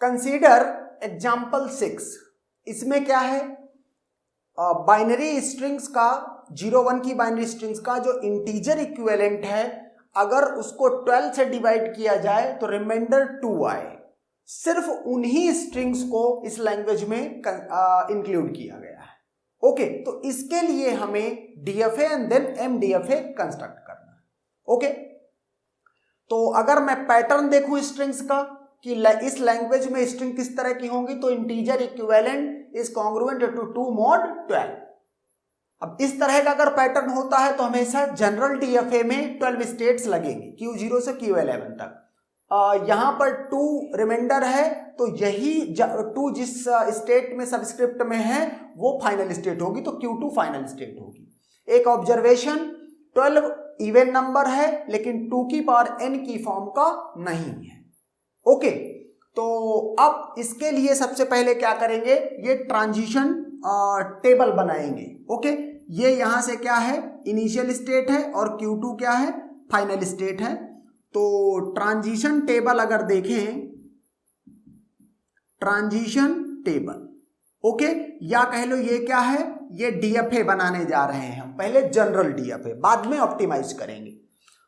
Consider example 6। इसमें क्या है, बाइनरी स्ट्रिंग्स का 0-1 की बाइनरी स्ट्रिंग्स का जो इंटीजर इक्विवेलेंट है, अगर उसको 12 से डिवाइड किया जाए तो रिमाइंडर 2 आए। सिर्फ उन्हीं स्ट्रिंग्स को इस लैंग्वेज में इंक्लूड किया गया है। ओके, तो इसके लिए हमें डीएफए एंड देन एमडीएफए कंस्ट्रक्ट करना है। ओके, तो अगर मैं पैटर्न देखूं स्ट्रिंग्स का कि इस लैंग्वेज में स्ट्रिंग किस तरह की होंगी, तो integer equivalent is congruent to 2 mod 12। अब इस तरह का अगर पैटर्न होता है तो हमेशा जनरल डीएफए में 12 स्टेट्स लगेंगे, Q0 से Q11 तक। यहां पर 2 रिमाइंडर है, तो यही 2 जिस स्टेट में सबस्क्रिप्ट में है वो फाइनल स्टेट होगी, तो Q2 फाइनल स्टेट होगी। एक ऑब्जर्वेशन, 12 इवन नंबर है लेकिन 2 की पावर n की फॉर्म का नहीं है। ओके, तो अब इसके लिए सबसे पहले क्या करेंगे, ये ट्रांजिशन टेबल बनाएंगे। ओके, ये यहां से क्या है, इनिशियल स्टेट है और Q2 क्या है, फाइनल स्टेट है। तो ट्रांजिशन टेबल अगर देखें, ट्रांजिशन टेबल, ओके, या कह लो ये क्या है, ये डीएफए बनाने जा रहे हैं हम। पहले जनरल डीएफए, बाद में ऑप्टिमाइज करेंगे।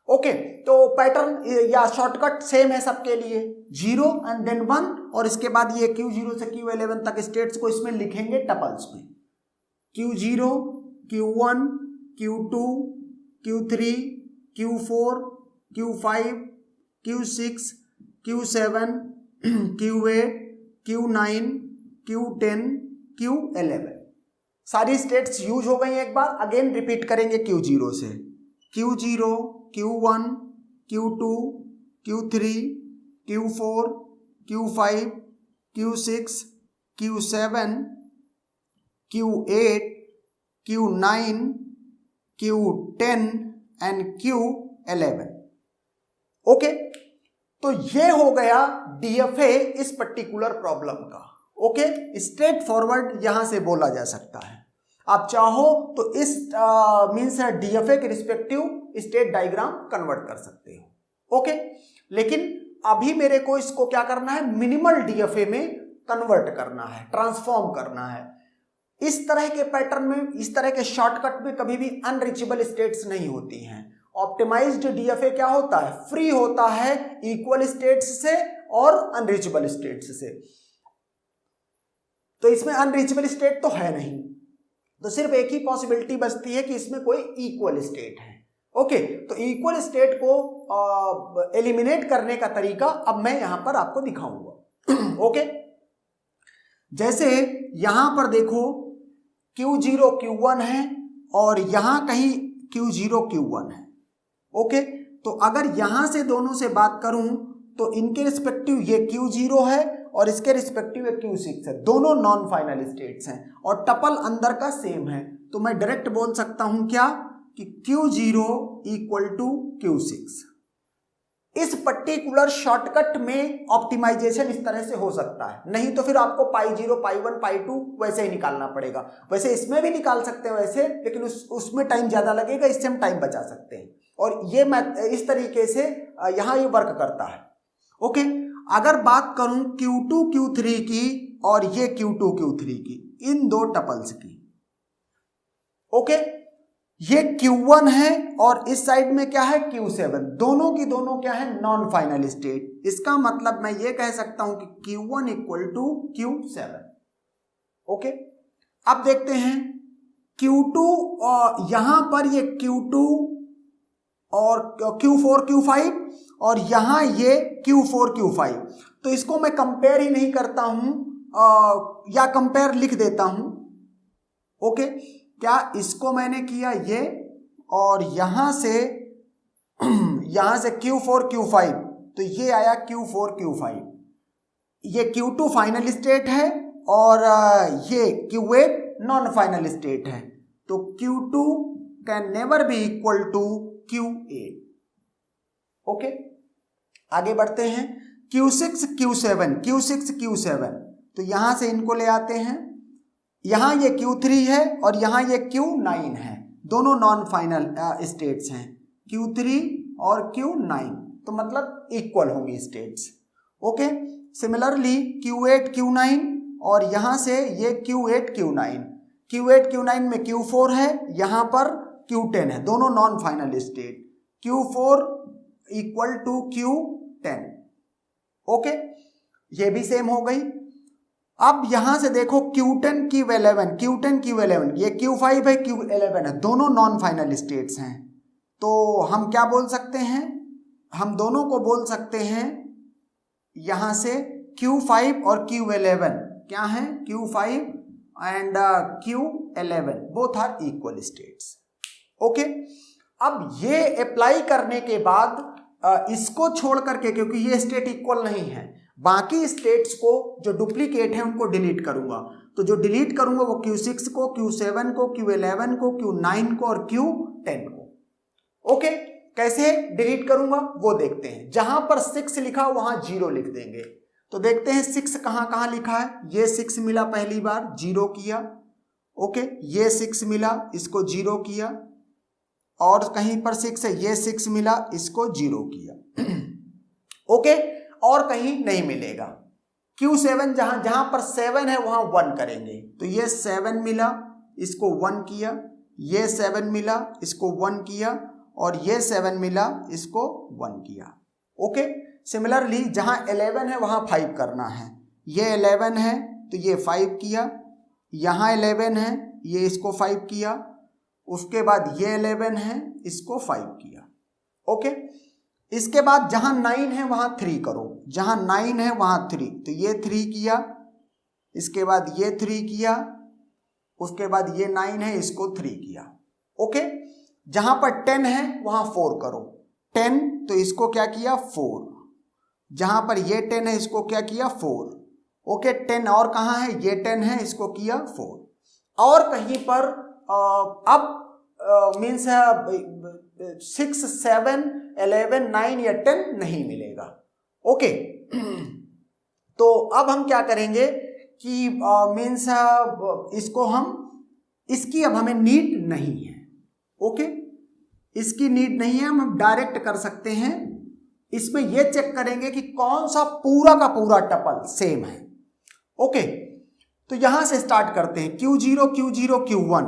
ओके, तो पैटर्न या शॉर्टकट सेम है सबके लिए, 0 एंड देन 1, और इसके बाद ये Q0 से Q11 तक स्टेट्स को इसमें लिखेंगे टपल्स में। Q0, Q1, Q2, Q3, Q4, Q5, Q6, Q7, Q8, Q9, Q10, Q11। सारी स्टेट्स यूज हो गई। एक बार अगेन रिपीट करेंगे Q0 से, Q0, Q1, Q2, Q3, Q4, Q5, Q6, Q7, Q8, Q9, Q10 and Q11। Okay, तो ये हो गया डीएफए इस पर्टिकुलर प्रॉब्लम का। ओके, स्ट्रेट फॉरवर्ड यहां से बोला जा सकता है। आप चाहो तो इस मींस डीएफए के रिस्पेक्टिव स्टेट डायग्राम कन्वर्ट कर सकते हो। ओके, लेकिन अभी मेरे को इसको क्या करना है, मिनिमल डीएफए में कन्वर्ट करना है, ट्रांसफॉर्म करना है। इस तरह के पैटर्न में, इस तरह के शॉर्टकट में कभी भी अनरीचेबल स्टेट्स नहीं होती हैं। ऑप्टिमाइज्ड डीएफए क्या होता है, फ्री होता है इक्वल स्टेट्स से और अनरीचेबल स्टेट्स से। तो इसमें अनरीचेबल स्टेट तो है नहीं, तो सिर्फ एक ही पॉसिबिलिटी बचती है कि इसमें कोई इक्वल स्टेट है। ओके, तो इक्वल स्टेट को एलिमिनेट करने का तरीका अब मैं यहां पर आपको दिखाऊंगा। ओके, जैसे यहां पर देखो Q0 Q1 है और यहां कहीं Q0 Q1 है। ओके, तो अगर यहां से दोनों से बात करूं तो इनके रिस्पेक्टिव ये Q0 है और इसके रिस्पेक्टिव ये Q6 है। दोनों नॉन फाइनल स्टेट्स हैं और टपल अंदर का सेम है, तो मैं डायरेक्ट बोल सकता हूं क्या कि Q0 इक्वल टू Q6। इस पर्टिकुलर शॉर्टकट में ऑप्टिमाइजेशन इस तरह से हो सकता है, नहीं तो फिर आपको π0, π1, π2 वैसे ही निकालना पड़ेगा। वैसे इसमें भी निकाल सकते हैं वैसे, लेकिन उसमें टाइम ज्यादा लगेगा, इससे हम टाइम बचा सकते हैं। और ये इस तरीके से यहां ये वर्क करता है। ओके, अगर बात करूं Q2 Q3 की और ये Q2 Q3 की, इन दो टपल्स की, ओके, ये Q1 है और इस साइड में क्या है Q7, दोनों की दोनों क्या है, नॉन फाइनल स्टेट। इसका मतलब मैं ये कह सकता हूं कि Q1 equal to Q7। Okay, अब देखते हैं Q2, यहां पर ये Q2 और Q4 Q5 और यहां ये Q4 Q5, तो इसको मैं कंपेयर ही नहीं करता हूं, या कंपेयर लिख देता हूं। ओके, क्या इसको मैंने किया ये, और यहां से Q4 Q5, तो ये आया Q4 Q5। ये Q2 फाइनल स्टेट है और ये Q8 नॉन फाइनल स्टेट है, तो Q2 can never be equal to Q8। Okay, आगे बढ़ते हैं। Q6 Q7, तो यहां से इनको ले आते हैं। यहां ये Q3 है और यहां ये Q9 है, दोनों नॉन फाइनल स्टेट्स हैं, Q3 और Q9, तो मतलब इक्वल होंगी states. Okay, similarly Q8 Q9 और यहां से ये Q8 Q9 में Q4 है, यहां पर Q10 है, दोनों non final state. Q4 equal to Q10। Okay, ये भी सेम हो गई। अब यहां से देखो Q10 Q11, ये Q5 है Q11 है, दोनों नॉन फाइनल स्टेट्स हैं। तो हम क्या बोल सकते हैं, हम दोनों को बोल सकते हैं यहां से Q5 और Q11 क्या है, Q5 and Q11 both are equal states. Okay, अब ये अप्लाई करने के बाद इसको छोड़ करके, क्योंकि ये स्टेट इक्वल नहीं है, बाकी स्टेट्स को जो डुप्लीकेट है उनको डिलीट करूंगा। तो जो डिलीट करूंगा वो Q6 को, Q7 को, Q11 को, Q9 को और Q10 को। ओके, कैसे डिलीट करूंगा वो देखते हैं। जहां पर 6 लिखा वहां 0 लिख देंगे। तो देखते हैं 6 कहां कहां लिखा है। ये 6 मिला पहली बार, 0 किया। ओके, ये 6 मिला, इसको 0 किया। और कहीं पर 6 है, ये 6 मिला, इसको 0 किया। ओके, और कहीं नहीं मिलेगा। Q7 जहां पर 7 है वहां 1 करेंगे। तो ये 7 मिला, इसको 1 किया, ये 7 मिला, इसको 1 किया, और ये 7 मिला, इसको 1 किया। ओके, सिमिलरली जहां 11 है वहां 5 करना है। ये 11 है तो ये 5 किया, यहां 11 है, ये इसको 5 किया, उसके बाद ये 11 है, इसको 5 किया। ओके, इसके बाद जहां 9 है वहां 3 करो, जहां 9 है वहां 3, तो ये 3 किया, इसके बाद ये 3 किया, उसके बाद ये 9 है, इसको 3 किया। ओके, जहां पर 10 है वहां 4 करो, 10 तो इसको क्या किया 4, जहां पर ये 10 है इसको क्या किया 4। ओके, 10 और कहां है, ये 10 है, इसको किया 4। और कहीं पर अब मीन्स 6, 7, 11, 9 या 10 नहीं मिलेगा। ओके, तो अब हम क्या करेंगे कि मीन्स इसको हम, इसकी अब हमें नीड नहीं है। ओके, इसकी नीड नहीं है, हम डायरेक्ट कर सकते हैं। इसमें यह चेक करेंगे कि कौन सा पूरा का पूरा टपल सेम है। ओके, तो यहां से स्टार्ट करते हैं। Q0 Q0 Q1,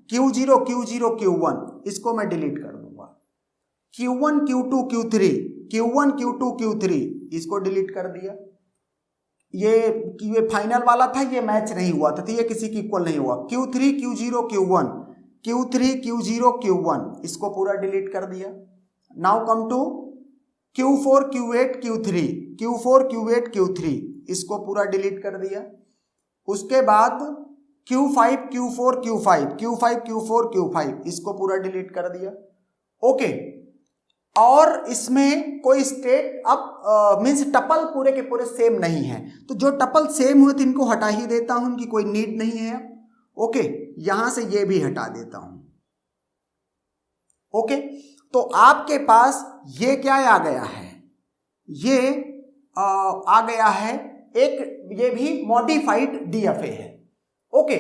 Q0 Q0 Q1, इसको मैं डिलीट कर दूंगा। Q1 Q2 Q3, Q1 Q2 Q3, इसको डिलीट कर दिया। ये फाइनल वाला था, ये मैच नहीं हुआ था, तो ये किसी की इक्वल नहीं हुआ। Q3 Q0 Q1, Q3 Q0 Q1, इसको पूरा डिलीट कर दिया। Now come to Q4 Q8 Q3, Q4 Q8 Q3, इसको पूरा डिलीट कर दिया। उसके बाद Q5 Q4 Q5, Q5 Q4 Q5, इसको पूरा डिलीट कर दिया। ओके, और इसमें कोई स्टेट अब मीन्स टपल पूरे के पूरे सेम नहीं है, तो जो टपल सेम हुए थे इनको हटा ही देता हूं, इनकी कोई नीड नहीं है। ओके, यहां से ये भी हटा देता हूं। ओके, तो आपके पास ये क्या आ गया है, ये आ गया है एक, ये भी मॉडिफाइड DFA है। ओके,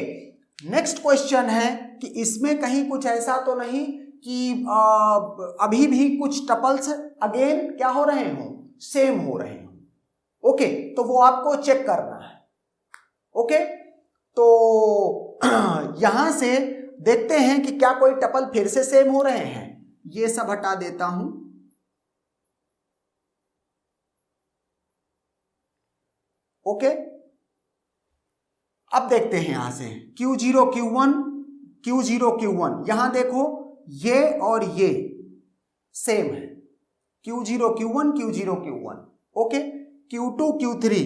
नेक्स्ट क्वेश्चन है कि इसमें कहीं कुछ ऐसा तो नहीं कि अभी भी कुछ टपल्स अगेन क्या हो रहे हो, सेम हो रहे हो। ओके, तो वो आपको चेक करना है। ओके, तो यहां से देखते हैं कि क्या कोई टपल फिर से सेम हो रहे हैं। ये सब हटा देता हूं। ओके, अब देखते हैं यहां से Q0 Q1, Q0 Q1, यहां देखो ये और ये सेम है, Q0 Q1 Q0 Q1। Okay, Q2 Q3,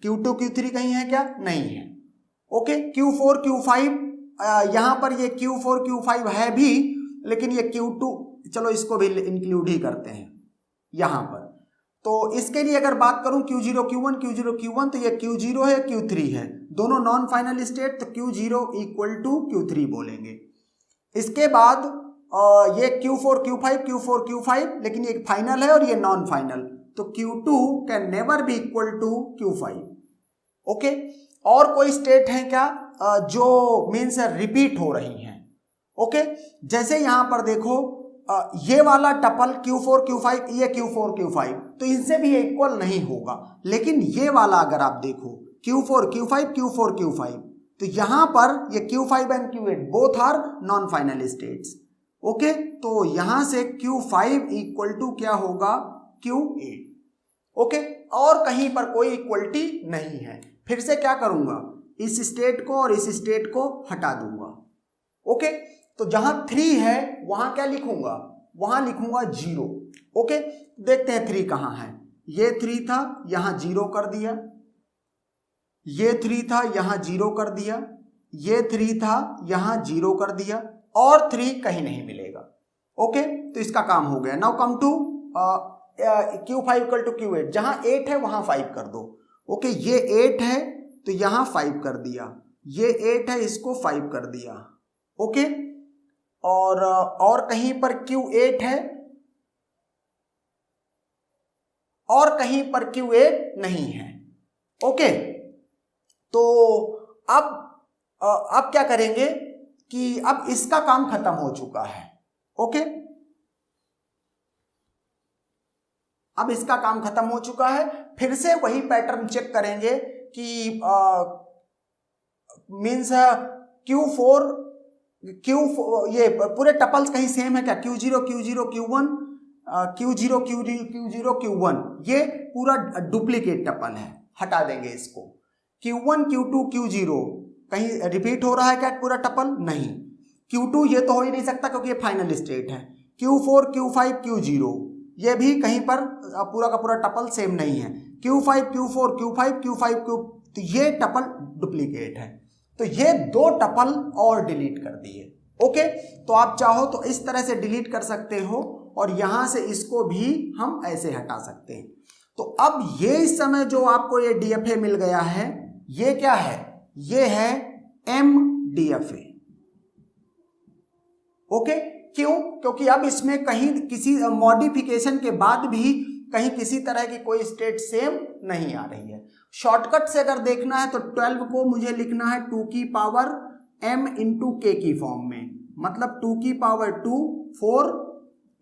Q2 Q3 कहीं है क्या, नहीं है। ओके, Q4 Q5, यहां पर ये Q4 Q5 है भी, लेकिन ये Q2, चलो इसको भी इंक्लूड ही करते हैं यहां पर। तो इसके लिए अगर बात करूं Q0 Q1, तो ये Q0 है, Q3 है, दोनों नॉन फाइनल स्टेट, तो Q0 इक्वल टू Q3 बोलेंगे। इसके बाद ये Q4 Q5, लेकिन ये फाइनल है और ये नॉन फाइनल, तो Q2 can never be equal to Q5। Okay, और कोई स्टेट है क्या जो मीन्स रिपीट हो रही हैं। ओके, जैसे यहां पर देखो ये वाला टपल Q4 Q5 ये Q4 Q5 तो इनसे भी इक्वल नहीं होगा, लेकिन ये वाला अगर आप देखो Q4 Q5 Q4 Q5 तो यहां पर ये Q5 and Q8 both are non final states. Okay, तो यहां से Q5 इक्वल टू क्या होगा Q8। ओके, और कहीं पर कोई इक्वलिटी नहीं है। फिर से क्या करूंगा, इस स्टेट को और इस स्टेट को हटा दूंगा। ओके, तो जहां 3 है वहां क्या लिखूंगा, वहां लिखूंगा 0। ओके, देखते हैं 3 कहां है। ये 3 था, यहां 0 कर दिया। ये 3 था, यहां 0 कर दिया। ये 3 था, यहां 0 कर दिया, और 3 कहीं नहीं मिलेगा। ओके, तो इसका काम हो गया। Now come to Q5 equal to Q8, जहां 8 है वहां 5 कर दो। ओके, ये 8 है तो यहां 5 कर दिया, ये 8 है इसको 5 कर दिया। ओके, और कहीं पर Q8 है और कहीं पर Q8 नहीं है। ओके, तो अब क्या करेंगे कि अब इसका काम खत्म हो चुका है। ओके, अब इसका काम खत्म हो चुका है। फिर से वही पैटर्न चेक करेंगे कि मीन्स Q4 ये पूरे टपल्स कहीं सेम है क्या, Q0 Q0 Q1 Q0 Q0 Q1 ये पूरा डुप्लीकेट टपल है, हटा देंगे इसको। Q1 Q2 Q0 कहीं रिपीट हो रहा है क्या पूरा टपल, नहीं। Q2 ये तो हो ही नहीं सकता क्योंकि ये फाइनल स्टेट है। Q4 Q5 Q0 ये भी कहीं पर पूरा का पूरा टपल सेम नहीं है। Q5 Q4 Q5 Q5 Q, तो ये टपल डुप्लीकेट है। तो ये 2 टपल और डिलीट कर दिए। ओके, तो आप चाहो तो इस तरह से डिलीट कर सकते हो, और यहां से इसको भी हम ऐसे हटा सकते हैं। तो अब ये इस समय जो आपको ये DFA मिल गया है, ये क्या है, ये है MDFA। ओके, क्यों, क्योंकि अब इसमें कहीं किसी मॉडिफिकेशन के बाद भी कहीं किसी तरह की कोई स्टेट सेम नहीं आ रही है। शॉर्टकट से अगर देखना है तो 12 को मुझे लिखना है 2 की पावर m इंटू k की फॉर्म में, मतलब 2 की पावर 2 4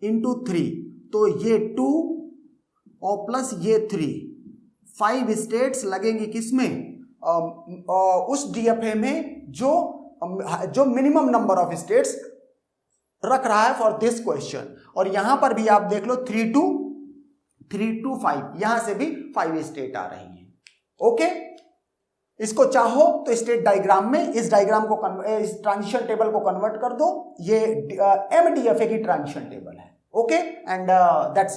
इंटू 3, तो ये 2 और प्लस ये 3, 5 स्टेट्स लगेंगी किसमें, उस DFA में जो मिनिमम नंबर ऑफ स्टेट्स रख रहा है फॉर दिस क्वेश्चन। और यहां पर भी आप देख लो 3 to 5, यहां से भी 5 स्टेट आ रही हैं। ओके, इसको चाहो तो स्टेट डायग्राम में इस डायग्राम को इस ट्रांजिशन टेबल को कन्वर्ट कर दो, ये MDFA की ट्रांजिशन टेबल है। Okay, and that's